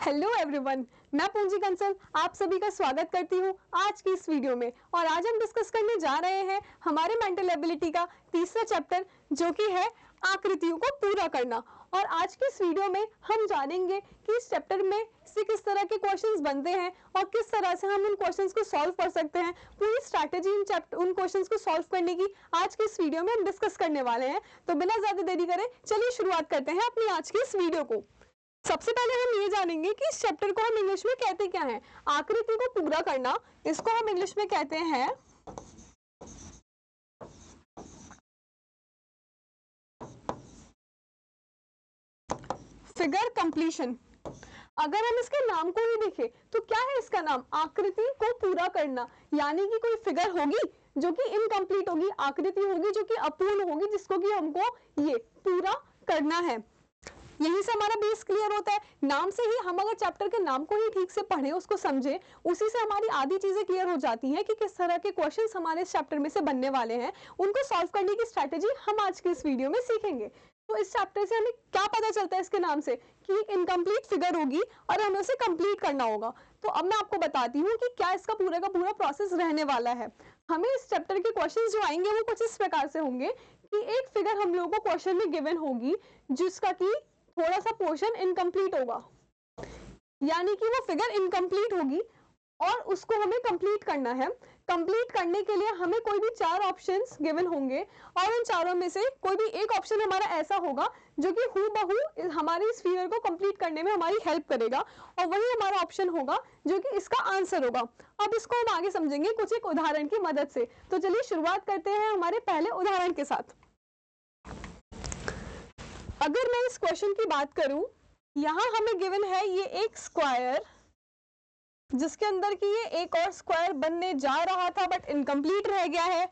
Hello everyone, मैं पूंजी कंसल आप सभी का स्वागत करती हूँ आज की इस वीडियो में। और आज हम डिस्कस करने जा रहे हैं हमारे मेंटल एबिलिटी का तीसरा चैप्टर जो कि है आकृतियों को पूरा करना। और आज की इस वीडियो में हम जानेंगे कि इस चैप्टर में से किस तरह के क्वेश्चंस बनते हैं और किस तरह से हम उन क्वेश्चंस को सॉल्व कर सकते हैं। पूरी स्ट्रैटेजी उन क्वेश्चंस को सॉल्व करने की आज की इस वीडियो में हम डिस्कस करने वाले हैं। तो बिना ज्यादा देरी करें चलिए शुरुआत करते हैं अपनी आज की इस वीडियो को। सबसे पहले हम ये जानेंगे कि इस चैप्टर को हम इंग्लिश में कहते क्या हैं। आकृति को पूरा करना, इसको हम इंग्लिश में कहते हैं फिगर कंप्लीशन। अगर हम इसके नाम को ही देखें तो क्या है इसका नाम? आकृति को पूरा करना। यानी कि कोई फिगर होगी जो कि इनकम्प्लीट होगी, आकृति होगी जो कि अपूर्ण होगी, जिसको कि हमको ये पूरा करना है। यही से हमारा बेस क्लियर होता है। नाम से ही हम अगर चैप्टर के नाम को ही ठीक से पढ़े, उसको समझे, उसी से हमारी आधी चीजें क्लियर हो जाती हैं कि किस तरह के क्वेश्चंस हमारे इस चैप्टर में से बनने वाले हैं। उनको सॉल्व करने की स्ट्रैटेजी हम आज के इस वीडियो में सीखेंगे। तो इस चैप्टर से हमें क्या पता चलता है इसके नाम से कि इनकम्प्लीट फिगर होगी और हमें उसे कंप्लीट करना होगा। तो अब मैं आपको बताती हूँ कि क्या इसका पूरा का पूरा प्रोसेस रहने वाला है। हमें इस चैप्टर के क्वेश्चंस जो आएंगे वो कुछ इस प्रकार से होंगे कि एक फिगर हम लोगों को क्वेश्चन में गिवन होगी जिसका कि थोड़ा सा पोर्शन इनकम्प्लीट होगा, यानी कि वो फिगर इनकम्प्लीट होगी और उसको हमें कंप्लीट करना है। कंप्लीट करने के लिए हमें कोई भी 4 ऑप्शंस गिवन होंगे और उन चारों में से कोई भी एक ऑप्शन हमारा ऐसा होगा जो कि हूबहू हमारी इस फिगर को कंप्लीट करने में हमारी हेल्प करेगा और वही हमारा ऑप्शन होगा जो कि इसका आंसर होगा। अब इसको हम आगे समझेंगे कुछ एक उदाहरण की मदद से। तो चलिए शुरुआत करते हैं हमारे पहले उदाहरण के साथ। अगर मैं इस क्वेश्चन की बात करूं, यहां हमें गिवन है ये एक स्क्वायर जिसके अंदर कि ये एक और स्क्वायर बनने जा रहा था बट इनकम्प्लीट रह गया है।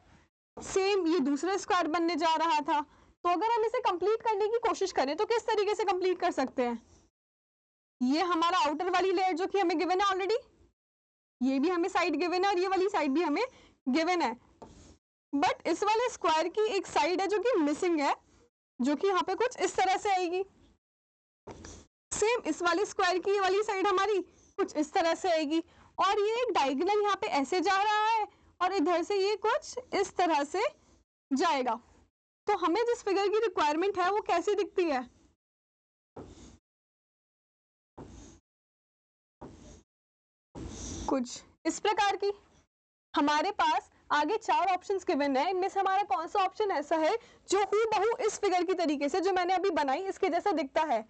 सेम ये दूसरा स्क्वायर बनने जा रहा था। तो अगर हम इसे कंप्लीट करने की कोशिश करें तो किस तरीके से कंप्लीट कर सकते हैं? ये हमारा आउटर वाली लेयर जो कि हमें गिवन है ऑलरेडी, ये भी हमें साइड गिवन है और ये वाली साइड भी हमें गिवन है। बट इस वाले स्क्वायर की एक साइड है जो कि मिसिंग है, जो कि यहाँ पे कुछ इस तरह से आएगी। सेम इस वाली स्क्वायर की ये वाली साइड हमारी कुछ इस तरह से आएगी और ये एक डायगोनल यहाँ पे ऐसे जा रहा है और इधर से ये कुछ इस तरह से जाएगा। तो हमें जिस फिगर की रिक्वायरमेंट है वो कैसी दिखती है? कुछ इस प्रकार की। हमारे पास आगे 4 ऑप्शंस गिवन है, इनमें से हमारा कौन सा ऑप्शन ऐसा है जो हूबहू इस फिगर की तरीके से जो मैंने अभी बनाई इसके जैसा दिखता है?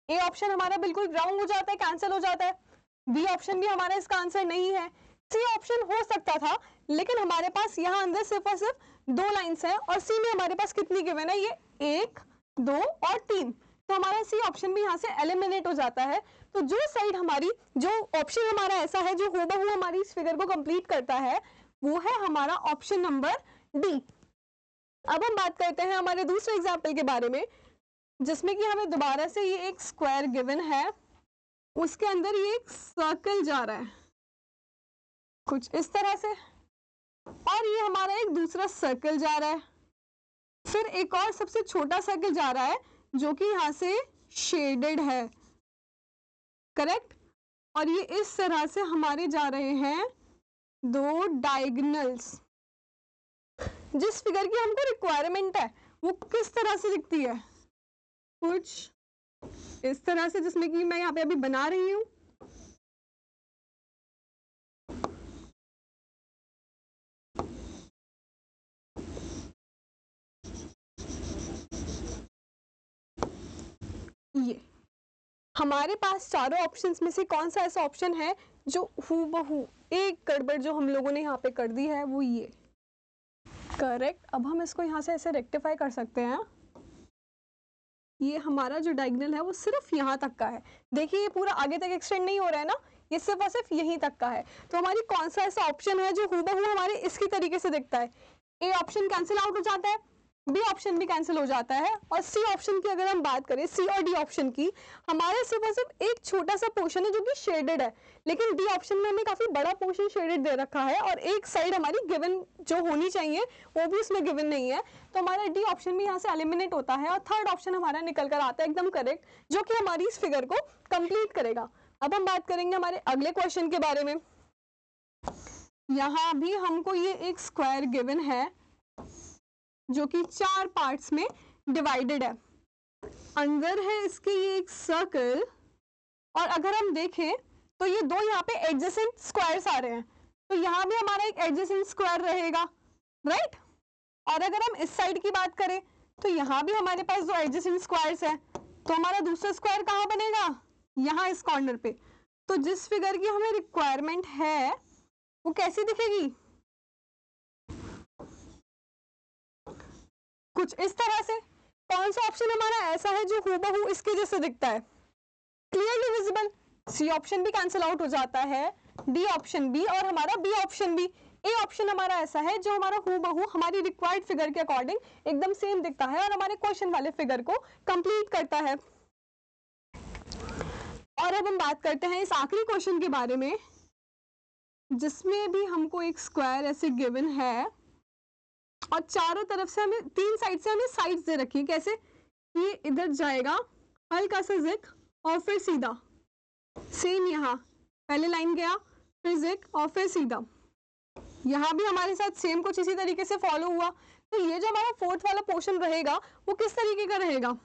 ए ऑप्शन हमारा बिल्कुल रॉन्ग हो जाता है, कैंसिल हो जाता है। बी ऑप्शन भी हमारा इसका आंसर नहीं है। सी ऑप्शन हो सकता था, लेकिन हमारे पास यहाँ अंदर सिर्फ और सिर्फ 2 लाइन्स हैं और सी में हमारे पास कितनी गिवन है? ये 1, 2 और 3। तो हमारा सी ऑप्शन भी यहाँ से एलिमिनेट हो जाता है। तो जो साइड हमारी, जो ऑप्शन हमारा ऐसा है जो हूबहू हमारी इस फिगर को कंप्लीट करता है, वो है हमारा ऑप्शन नंबर डी। अब हम बात करते हैं हमारे दूसरे एग्जाम्पल के बारे में, जिसमें कि हमें दोबारा से ये एक स्क्वायर गिवन है, उसके अंदर ये एक सर्कल जा रहा है कुछ इस तरह से और ये हमारा एक दूसरा सर्कल जा रहा है, फिर एक और सबसे छोटा सर्कल जा रहा है जो कि यहां से शेडेड है, करेक्ट। और ये इस तरह से हमारे जा रहे हैं 2 डायगोनल्स। जिस फिगर की हमको रिक्वायरमेंट है वो किस तरह से दिखती है? कुछ इस तरह से, जिसमें कि मैं यहाँ पे अभी बना रही हूं। ये हमारे पास चारों ऑप्शंस में से कौन सा ऐसा ऑप्शन है जो हूबहू, एक गड़बड़ जो हम लोगों ने यहाँ पे कर दी है वो ये, करेक्ट। अब हम इसको यहाँ से ऐसे रेक्टिफाई कर सकते हैं। ये हमारा जो डायगोनल है वो सिर्फ यहाँ तक का है। देखिए ये पूरा आगे तक एक्सटेंड नहीं हो रहा है ना, ये सिर्फ और सिर्फ यहीं तक का है। तो हमारी कौन सा ऐसा ऑप्शन है जो हूबहू हमारे इसकी तरीके से दिखता है? ए ऑप्शन कैंसिल आउट हो जाता है, बी ऑप्शन भी कैंसिल हो जाता है और सी ऑप्शन की अगर हम बात करें, सी और डी ऑप्शन की, हमारे सिर्फ और सिर्फ एक छोटा सा पोर्शन है जो कि शेडेड है, लेकिन डी ऑप्शन में हमें काफी बड़ा पोर्शन शेडेड दे रखा है और एक साइड हमारी गिवन जो होनी चाहिए वो भी उसमें गिवन नहीं है। तो हमारा डी ऑप्शन भी यहाँ से एलिमिनेट होता है और थर्ड ऑप्शन हमारा निकल कर आता है एकदम करेक्ट, जो कि हमारी इस फिगर को कंप्लीट करेगा। अब हम बात करेंगे हमारे अगले क्वेश्चन के बारे में। यहाँ भी हमको ये एक स्क्वायर गिवन है जो कि 4 पार्ट्स में डिवाइडेड है। अंदर है इसके ये एक सर्कल, और अगर हम देखें तो ये दो यहाँ पे एडजेसेंट स्क्वायर्स आ रहे हैं, तो यहाँ भी हमारा एक एडजेसेंट स्क्वायर रहेगा, राइट। और अगर हम इस साइड की बात करें तो यहाँ भी हमारे पास दो एडजेसेंट स्क्वायर्स है, तो हमारा दूसरा स्क्वायर कहाँ बनेगा, यहाँ इस कॉर्नर पे। तो जिस फिगर की हमें रिक्वायरमेंट है वो कैसी दिखेगी, कुछ इस तरह से। कौन सा ऑप्शन हमारा ऐसा है जो हूबहू इसके जैसे दिखता है, क्लियरली विजिबल। सी ऑप्शन भी कैंसिल आउट हो जाता है, डी ऑप्शन भी और हमारा बी ऑप्शन भी। ए ऑप्शन हमारा ऐसा है जो हमारा हूबहू हमारी रिक्वायर्ड फिगर के अकॉर्डिंग एकदम सेम दिखता है और हमारे क्वेश्चन वाले फिगर को कंप्लीट करता है। और अब हम बात करते हैं इस आखिरी क्वेश्चन के बारे में, जिसमें भी हमको एक स्क्वायर ऐसे गिवन है और चारों तरफ से हमें, तीन साइड से हमें साइड्स दे रखी है। कैसे, ये इधर जाएगा हल्का सा जिक और फिर सीधा, सेम यहाँ पहले लाइन गया फिर जिक और फिर सीधा। यहाँ भी हमारे साथ सेम कुछ इसी तरीके से फॉलो हुआ। तो ये जो हमारा फोर्थ वाला पोर्शन रहेगा वो किस तरीके का रहेगा,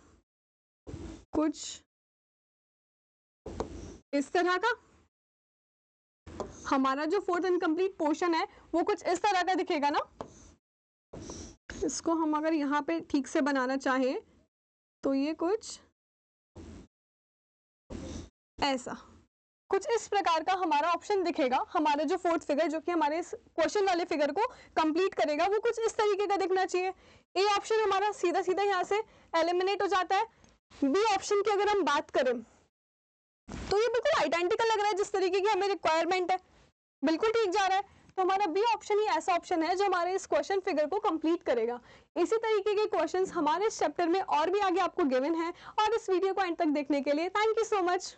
कुछ इस तरह का। हमारा जो फोर्थ इनकम्प्लीट पोर्शन है वो कुछ इस तरह का दिखेगा ना। इसको हम अगर यहाँ पे ठीक से बनाना चाहें तो ये कुछ ऐसा, कुछ इस प्रकार का हमारा ऑप्शन दिखेगा। हमारा जो फोर्थ फिगर जो कि हमारे इस क्वेश्चन वाले फिगर को कंप्लीट करेगा वो कुछ इस तरीके का दिखना चाहिए। ए ऑप्शन हमारा सीधा सीधा यहाँ से एलिमिनेट हो जाता है। बी ऑप्शन की अगर हम बात करें तो ये बिल्कुल आइडेंटिकल लग रहा है जिस तरीके की हमें रिक्वायरमेंट है, बिल्कुल ठीक जा रहा है। तो हमारा बी ऑप्शन ही ऐसा ऑप्शन है जो हमारे इस क्वेश्चन फिगर को कंप्लीट करेगा। इसी तरीके के क्वेश्चंस हमारे इस चैप्टर में और भी आगे आपको गिवन है। और इस वीडियो को एंड तक देखने के लिए थैंक यू सो मच।